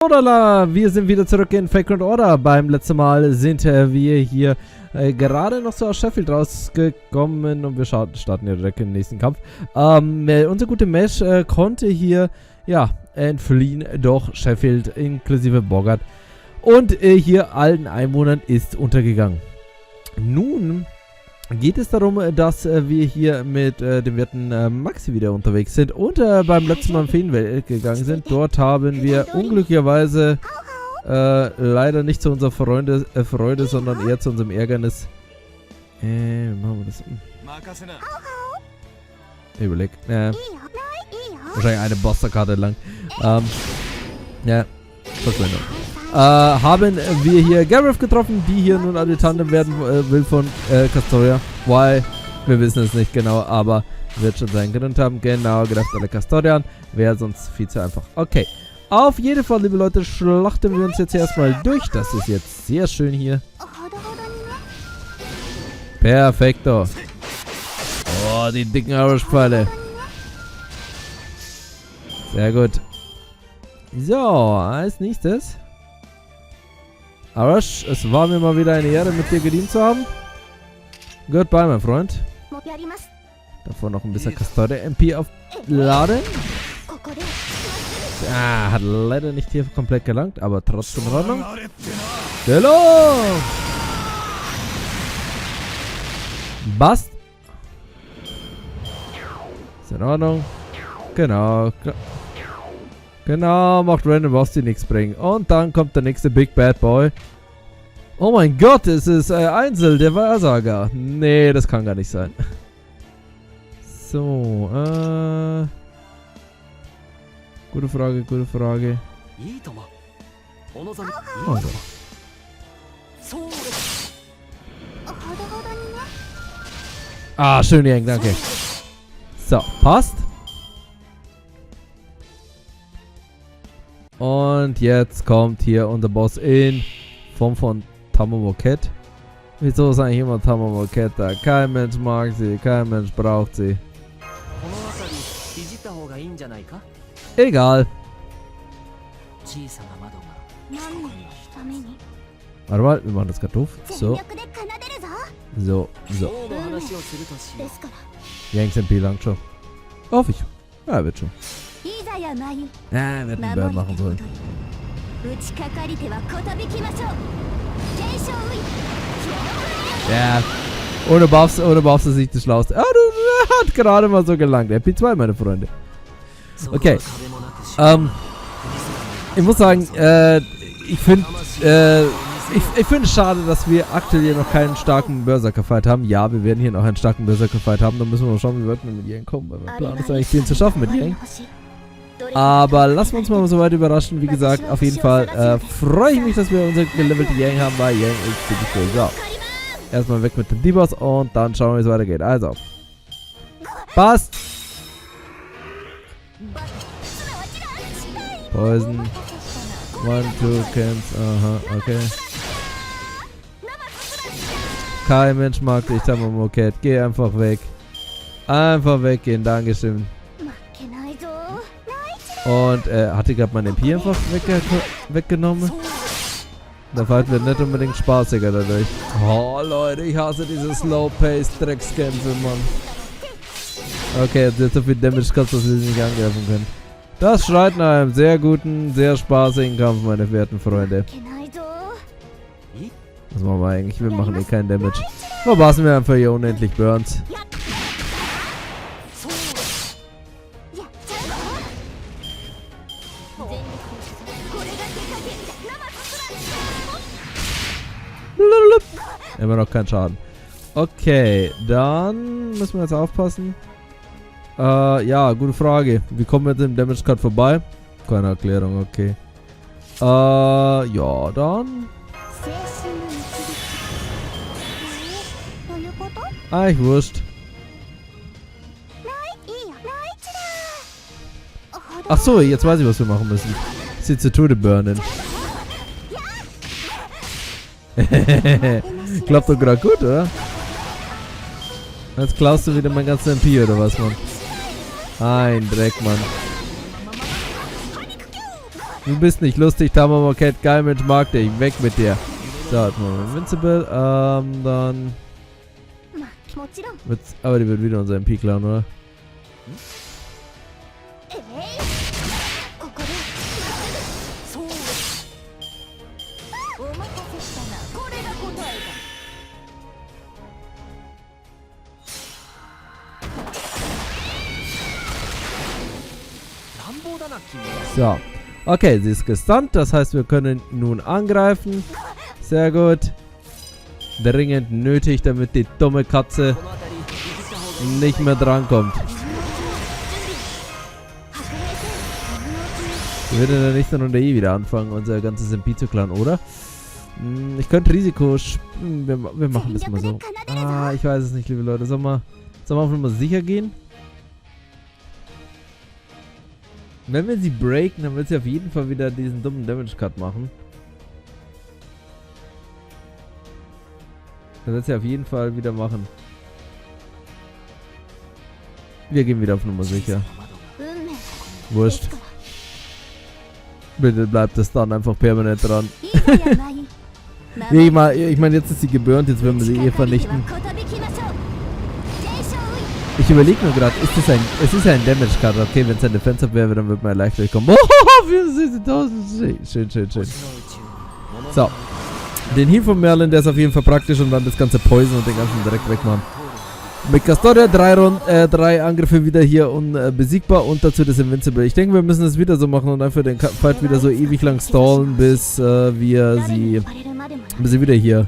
Odala, wir sind wieder zurück in Fake Order. Beim letzten Mal sind wir hier gerade noch so aus Sheffield rausgekommen und wir starten ja direkt in den nächsten Kampf. Unser guter Mesh konnte hier, ja, entfliehen, doch Sheffield inklusive Bogart und hier allen Einwohnern ist untergegangen. Nun geht es darum, dass wir hier mit dem werten Maxi wieder unterwegs sind und beim letzten Mal in Feenwelt gegangen sind. Dort haben wir unglücklicherweise leider nicht zu unserer Freude, sondern eher zu unserem Ärgernis. Wie machen wir das? Überleg. Wahrscheinlich eine Busterkarte lang. Ja, Verschwendung. Haben wir hier Gareth getroffen, die hier nun Adjutantin werden will von Castoria. Why? Wir wissen es nicht genau, aber wird schon seinen Grund haben. Genau, greift alle Castorian. Wäre sonst viel zu einfach. Okay. Auf jeden Fall, liebe Leute, schlachten wir uns jetzt erstmal durch. Das ist jetzt sehr schön hier. Perfekto. Oh, die dicken Arrow-Pfeile. Sehr gut. So, als nächstes. Arash, es war mir mal wieder eine Ehre, mit dir gedient zu haben. Goodbye, mein Freund. Davor noch ein bisschen Castoria MP aufladen. Ah, hat leider nicht hier komplett gelangt, aber trotzdem in Ordnung. Hello! Bast. Ist in Ordnung. Genau. Genau, macht random was die nichts bringen. Und dann kommt der nächste Big Bad Boy. Oh mein Gott, es ist Einsel, der Wahrsager. Nee, das kann gar nicht sein. So, gute Frage, gute Frage. Oh, so. Ah, schön, Yang, danke. So, passt. Und jetzt kommt hier unser Boss in Form von Tamamoket. Wieso ist eigentlich immer Tamamoket da? Kein Mensch mag sie, kein Mensch braucht sie. Egal. Warte mal, wir machen das gerade doof. So. So, so. Yanks MP langt schon. Hoffe ich. Ja, wird schon. Ja, wird einen Burn machen sollen. Ja, ohne Buffs ist nicht das Schlauste. Ah, du hat gerade mal so gelangt. MP2, meine Freunde. Okay. Ich muss sagen, ich finde es schade, dass wir aktuell hier noch keinen starken Berserker-Fight haben. Ja, wir werden hier noch einen starken Berserker-Fight haben. Dann müssen wir mal schauen, wie weit wir mit Yang kommen. Weil mein Plan ist eigentlich, den zu schaffen mit Yang. Aber lassen wir uns mal so weit überraschen. Wie gesagt, auf jeden Fall freue ich mich, dass wir unsere gelevelte Yang haben, weil Yang ist ziemlich cool. So. Erstmal weg mit dem D-Boss und dann schauen wir, wie es weitergeht. Also. Passt. Poison. 1, 2, Camps. Aha, okay. Kein Mensch mag dich, Tamamoket. Geh einfach weg. Einfach weggehen, Dankeschön. Und hat die gerade mein MP einfach weggenommen? Der Fight wird nicht unbedingt spaßiger dadurch. Oh Leute, ich hasse diese Slow-Pace-Dreckskämpfe, Mann. Okay, jetzt wird so viel Damage gehabt, dass wir sie nicht angreifen können. Das schreit nach einem sehr guten, sehr spaßigen Kampf, meine werten Freunde. Was machen wir eigentlich? Wir machen eh keinen Damage. Verpassen wir einfach hier unendlich Burns. Immer noch kein Schaden. Okay, dann müssen wir jetzt aufpassen. Ja, gute Frage. Wie kommen wir mit dem Damage Cut vorbei? Keine Erklärung, okay. Ja, dann. Ich wurscht. Ach so, jetzt weiß ich, was wir machen müssen. Sie zu Tode burnen. Klappt doch gerade gut, oder? Jetzt klaust du wieder mein ganzes MP, oder was, Mann? Ein Dreck, Mann. Du bist nicht lustig, Tamamoket. Geil, Mensch, mag dich. Weg mit dir. So, jetzt machen wir Invincible. Dann... Aber die wird wieder unser MP klauen, oder? So. Okay, sie ist gestunt. Das heißt, wir können nun angreifen. Sehr gut. Dringend nötig, damit die dumme Katze nicht mehr drankommt. Wir würden in der nächsten Runde eh wieder anfangen, unser ganzes MP zu klauen, oder? Ich könnte Risiko... Wir machen das mal so. Ich weiß es nicht, liebe Leute. Sollen wir einfach mal sicher gehen? Wenn wir sie breaken, dann wird sie auf jeden Fall wieder diesen dummen Damage Cut machen. Das wird sie auf jeden Fall wieder machen. Wir gehen wieder auf Nummer sicher. Wurscht. Bitte bleibt es dann einfach permanent dran. Ich meine, jetzt ist sie geburnt, jetzt werden wir sie eh vernichten. Ich überlege nur gerade, es ist ein Damage Cut, okay, wenn es ein Defense Up wäre, dann wird man ja leicht durchkommen. Oh, 74.000. Schön. So. Den Heal von Merlin, der ist auf jeden Fall praktisch und dann das ganze Poison und den ganzen Dreck wegmachen. Mit Castoria 3 Angriffe wieder hier unbesiegbar und dazu das Invincible. Ich denke, wir müssen es wieder so machen und einfach den Fight wieder so ewig lang stallen, bis sie wieder hier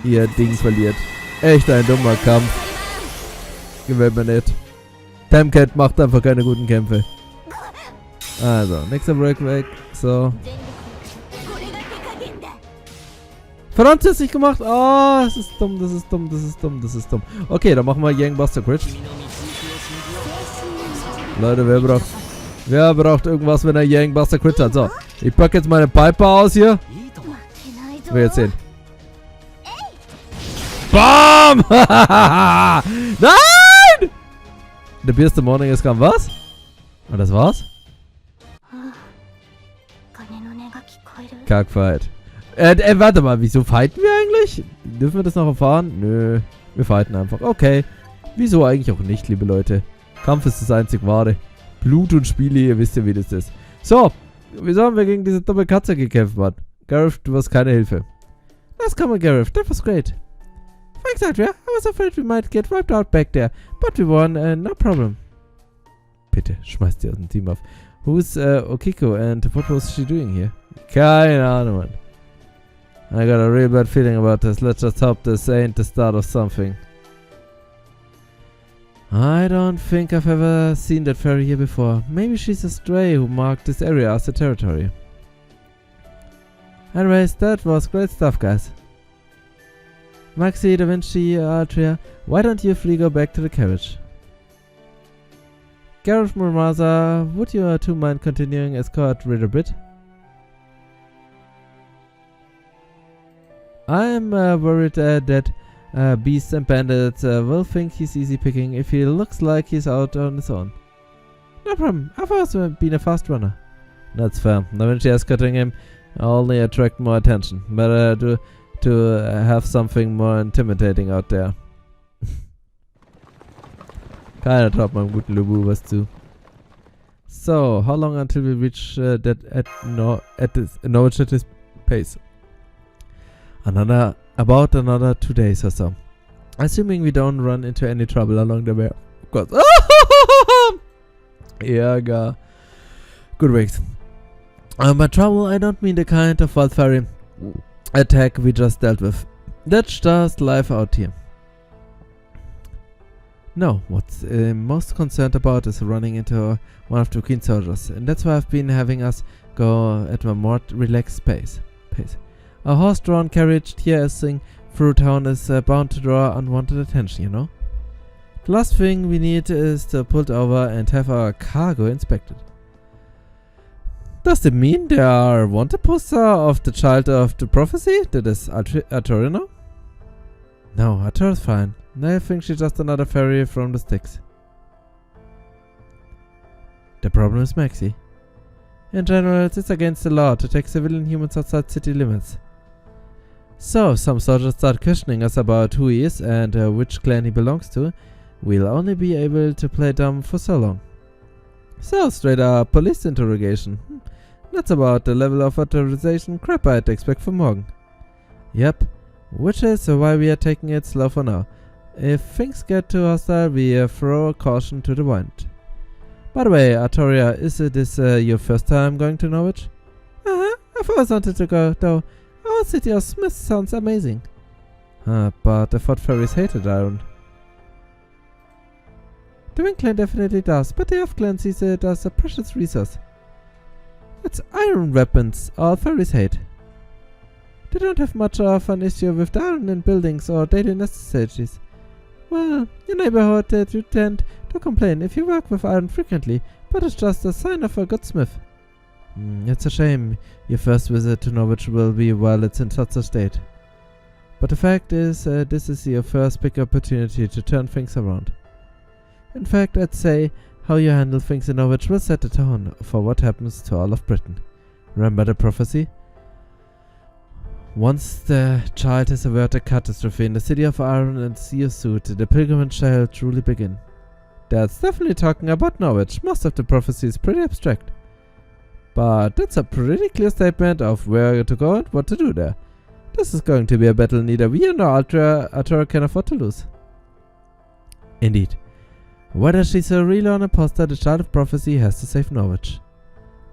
ihr Ding verliert. Echt ein dummer Kampf. Gefällt mir nicht. Tamcat macht einfach keine guten Kämpfe. Also, nächster Break weg. So. Verdammt, das ist nicht gemacht. Oh, das ist dumm. Okay, dann machen wir Gangbuster Crit. Leute, wer braucht irgendwas, wenn er Gangbuster Crit hat? So, ich packe jetzt meine Piper aus hier. Wir jetzt sehen. BAM! Nein! The Beast of Morning ist kam was? Und das war's? Kackfight. Warte mal, wieso fighten wir eigentlich? Dürfen wir das noch erfahren? Nö, wir fighten einfach. Okay. Wieso eigentlich auch nicht, liebe Leute? Kampf ist das einzig wahre. Blut und Spiele, ihr wisst ja, wie das ist. So, wieso haben wir gegen diese dumme Katze gekämpft, Mann? Gareth, du warst keine Hilfe. Let's come on, Gareth. That was great. Thanks, Adria. I was afraid we might get wiped out back there. But we won, no problem. Bitte, schmeißt ihr aus dem Team auf. Who's Okiko and what was she doing here? Keine Ahnung, Mann. I got a real bad feeling about this. Let's just hope this ain't the start of something. I don't think I've ever seen that fairy here before. Maybe she's a stray who marked this area as a territory. Anyways, that was great stuff, guys. Maxi, Da Vinci, Altria, why don't you three go back to the carriage? Gareth, Murmaza, would you two mind continuing escort a bit? I'm worried that beasts and bandits will think he's easy picking if he looks like he's out on his own. No problem, I've also been a fast runner. That's fair. Da Vinci escorting him only attract more attention. Better to have something more intimidating out there. Keiner traut meinem guten Lubu was zu. So, how long until we reach that at this pace? About another 2 days or so. Assuming we don't run into any trouble along the way, of course. Ärger. Good weeks. By trouble, I don't mean the kind of wild fairy attack we just dealt with. That's just life out here. No, what's most concerned about is running into one of the Queen's soldiers, and that's why I've been having us go at a more relaxed pace. A horse-drawn carriage tearing through town is bound to draw unwanted attention, you know? The last thing we need is to pull over and have our cargo inspected. Does it mean there are wanted posters of the child of the prophecy? That is Arturino? No, Artura's fine. I think she's just another fairy from the sticks. The problem is Maxi. In general, it's against the law to take civilian humans outside city limits. So, some soldiers start questioning us about who he is and which clan he belongs to. We'll only be able to play dumb for so long. So, straight up police interrogation. That's about the level of authorization crap I'd expect from Morgan. Yep, which is why we are taking it slow for now. If things get too hostile, we throw caution to the wind. By the way, Artoria, is this your first time going to Norwich? I've always wanted to go, though. Our city of Smith sounds amazing. But I thought fairies hated iron. The Wing Clan definitely does, but the Elf Clan sees it as a precious resource. It's iron weapons all fairies hate. They don't have much of an issue with the iron in buildings or daily necessities. Well, your neighborhood you tend to complain if you work with iron frequently, but it's just a sign of a good smith. It's a shame your first visit to Norwich will be while it's in such a state. But the fact is, this is your first big opportunity to turn things around. In fact, I'd say how you handle things in Norwich will set the tone for what happens to all of Britain. Remember the prophecy? Once the child has averted catastrophe in the city of iron and sea of soot, the pilgrimage shall truly begin. That's definitely talking about Norwich. Most of the prophecy is pretty abstract. But that's a pretty clear statement of where to go and what to do there. This is going to be a battle neither we nor Artura can afford to lose. Indeed. Whether she's a real or an imposter, the child of prophecy has to save Norwich.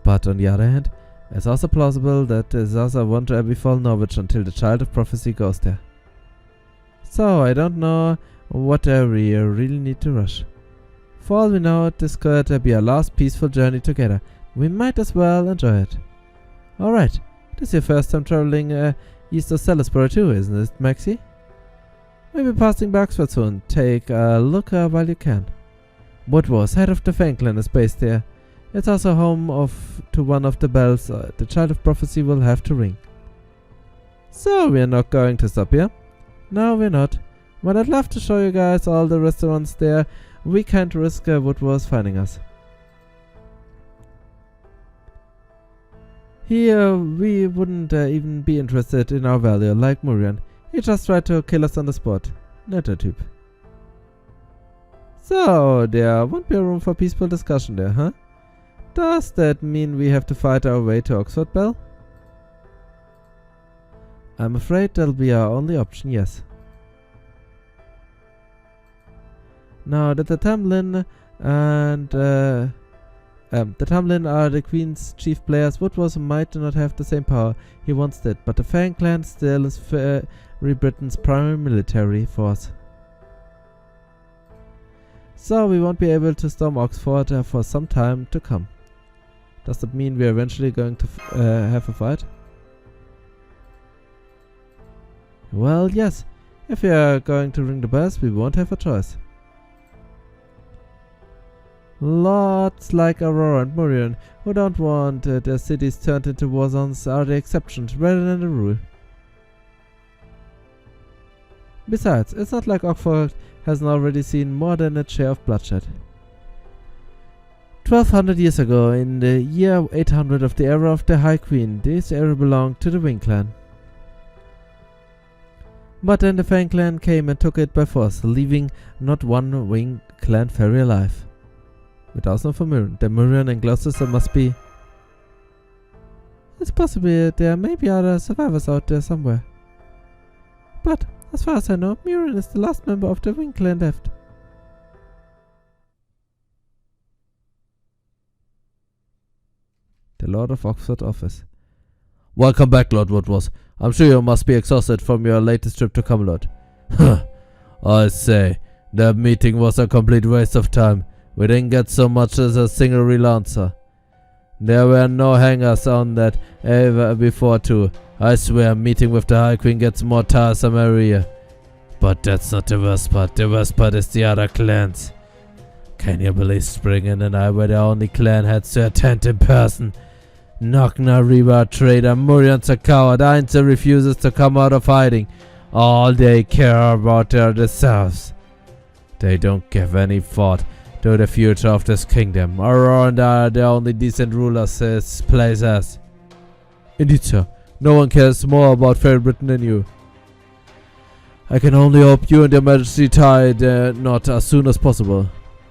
But on the other hand, it's also plausible that disaster won't befall Norwich until the child of prophecy goes there. So I don't know whether we really need to rush. For all we know, this could be our last peaceful journey together. We might as well enjoy it. Alright, this is your first time traveling east of Salisbury too, isn't it, Maxie? Maybe passing Baxford soon. Take a look while you can. Woodward's head of the Fang Clan is based there. It's also home to one of the bells the Child of Prophecy will have to ring. So we're not going to stop here? No, we're not. But I'd love to show you guys all the restaurants there. We can't risk Woodward's finding us. Here, we wouldn't even be interested in our value, like Murian. He just tried to kill us on the spot. Netter type. So, there won't be a room for peaceful discussion there, huh? Does that mean we have to fight our way to Oxford Bell? I'm afraid that'll be our only option, yes. Now that the Tamlin and the Tamlin are the Queen's chief players, Woodward might not have the same power he once did, but the Fang Clan still is Britain's primary military force. So we won't be able to storm Oxford for some time to come. Does that mean we're eventually going to have a fight? Well, yes. If we are going to ring the bells, we won't have a choice. Lords like Aurora and Murian, who don't want their cities turned into war zones, are the exceptions rather than the rule. Besides, it's not like Oxford hasn't already seen more than its share of bloodshed. 1200 years ago, in the year 800 of the era of the High Queen, this area belonged to the Wing Clan. But then the Fang Clan came and took it by force, leaving not one Wing Clan fairy alive. Without no for Murian. The Murian and Gloucester must be... It's possible there may be other survivors out there somewhere. But, as far as I know, Murian is the last member of the Wing Clan left. The Lord of Oxford office. Welcome back, Lord Woodward. I'm sure you must be exhausted from your latest trip to Camelot. I say, that meeting was a complete waste of time. We didn't get so much as a single real answer. There were no hangers on that ever before too. I swear meeting with the High Queen gets more tiresome every year. But that's not the worst part. The worst part is the other clans. Can you believe Springen and I were the only clan heads to attend in person? Knockner, Reba, traitor, Murian's a coward, Ainzer refuses to come out of hiding. All they care about are themselves. They don't give any thought to the future of this kingdom. Aurora are the only decent rulers this place has. Indeed, sir. No one cares more about Fair Britain than you. I can only hope you and your majesty tie the knot as soon as possible.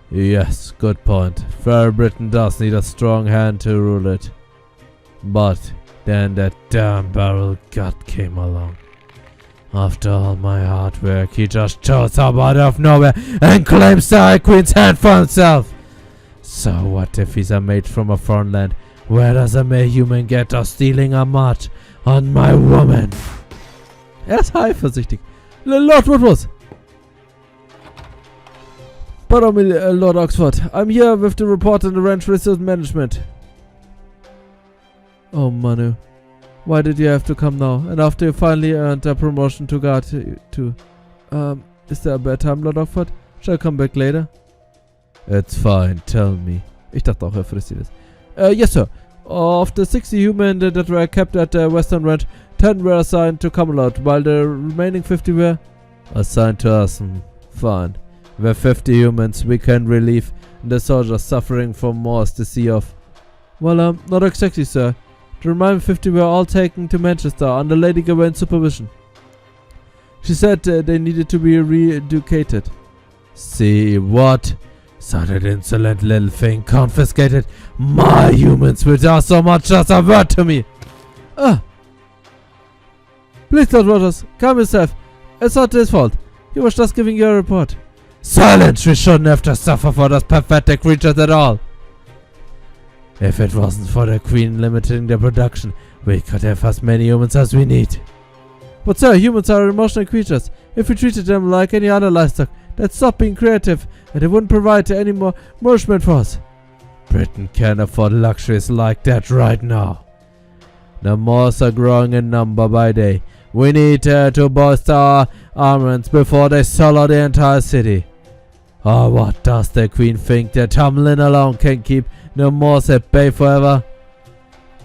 Yes, good point. Fair Britain does need a strong hand to rule it. But then that damn Beryl Gut came along. After all my hard work, he just shows up out of nowhere and claims the High Queen's hand for himself. So what if he's a mate from a foreign land? Where does a mere human get of stealing a march on my woman? Ist eifersüchtig. Lord Woodward. Pardon me, Lord Oxford. I'm here with the report on the ranch resource management. Oh, Manu. Why did you have to come now? And after you finally earned a promotion to guard to... is there a bad time, Lord Oxford? Shall I come back later? It's fine, tell me. Ich dachte auch, frisst sie das. Yes, sir. Of the 60 humans that were kept at the Western Ranch, 10 were assigned to Camelot, while the remaining 50 were assigned to us. Fine. With 50 humans, we can relieve the soldiers suffering from Morse to see off. Well, not exactly, sir. The remaining 50 were all taken to Manchester under Lady Gawain's supervision. She said they needed to be re-educated. See what? So that insolent little thing confiscated my humans without so much as a word to me. Please, Lord Rogers, calm yourself. It's not his fault. He was just giving you a report. Silence! We shouldn't have to suffer for those pathetic creatures at all. If it wasn't for the Queen limiting the production, we could have as many humans as we need. But sir, humans are emotional creatures. If we treated them like any other livestock, they'd stop being creative, and they wouldn't provide any more nourishment for us. Britain can't afford luxuries like that right now. The Moors are growing in number by day. We need to bolster our armaments before they solo the entire city. Or what does the Queen think that Tamlin alone can keep the Moors at bay forever?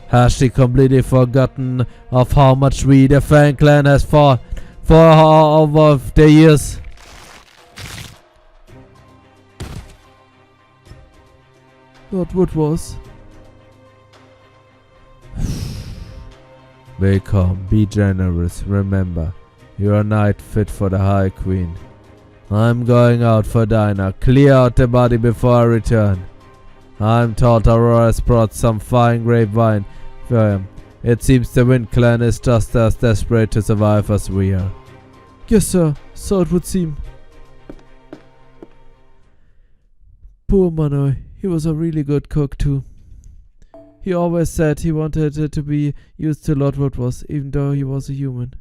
Has she completely forgotten of how much we, the Fang clan, has fought for over the years? Lord Woodward. Be calm, be generous, remember, you're a knight fit for the High Queen. I'm going out for dinner, clear out the body before I return. I'm told Aurora's brought some fine grapevine for him. It seems the Wind Clan is just as desperate to survive as we are. Yes, sir, so it would seem. Poor Manoy, he was a really good cook too. He always said he wanted to be used to Lord Woodward, even though he was a human.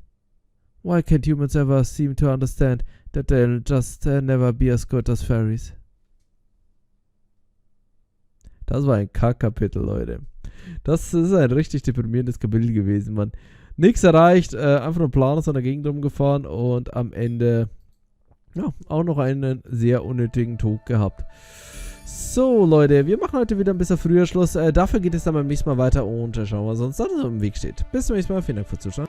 Why can't humans ever seem to understand that they'll just never be as good as fairies? Das war ein Kack-Kapitel, Leute. Das ist ein richtig deprimierendes Kapitel gewesen, Mann. Nichts erreicht, einfach nur planlos an der Gegend rumgefahren und am Ende ja, auch noch einen sehr unnötigen Tod gehabt. So, Leute, wir machen heute wieder ein bisschen früher Schluss. Dafür geht es dann beim nächsten Mal weiter und schauen wir, was uns dann so im Weg steht. Bis zum nächsten Mal. Vielen Dank fürs Zuschauen.